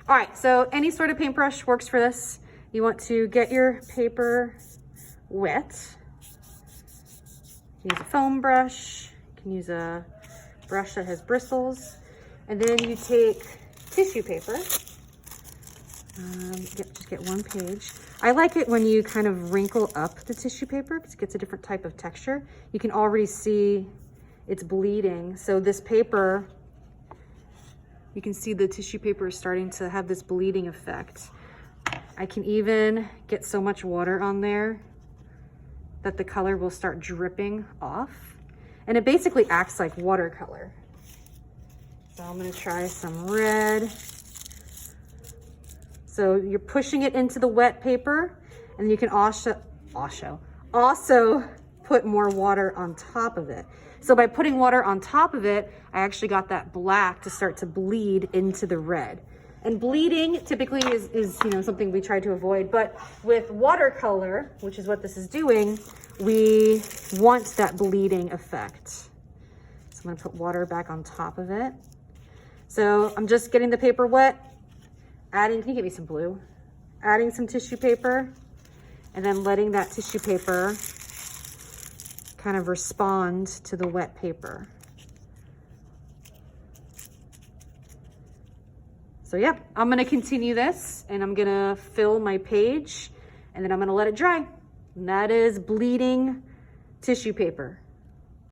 All right, so any sort of paintbrush works for this. You want to get your paper wet. You can use a foam brush. You can use a brush that has bristles. And then you take tissue paper. Just get one page. I like it when you kind of wrinkle up the tissue paper because it gets a different type of texture. You can already see it's bleeding. So this paper, you can see the tissue paper is starting to have this bleeding effect. I can even get so much water on there that the color will start dripping off. And it basically acts like watercolor. So I'm gonna try some red. So you're pushing it into the wet paper, and you can also put more water on top of it. So by putting water on top of it, I actually got that black to start to bleed into the red. And bleeding typically is something we try to avoid, but with watercolor, which is what this is doing, we want that bleeding effect. So I'm gonna put water back on top of it. So I'm just getting the paper wet, adding, can you give me some blue? Adding some tissue paper, and then letting that tissue paper kind of respond to the wet paper. So yeah, I'm gonna continue this, and I'm gonna fill my page, and then I'm gonna let it dry. And that is bleeding tissue paper.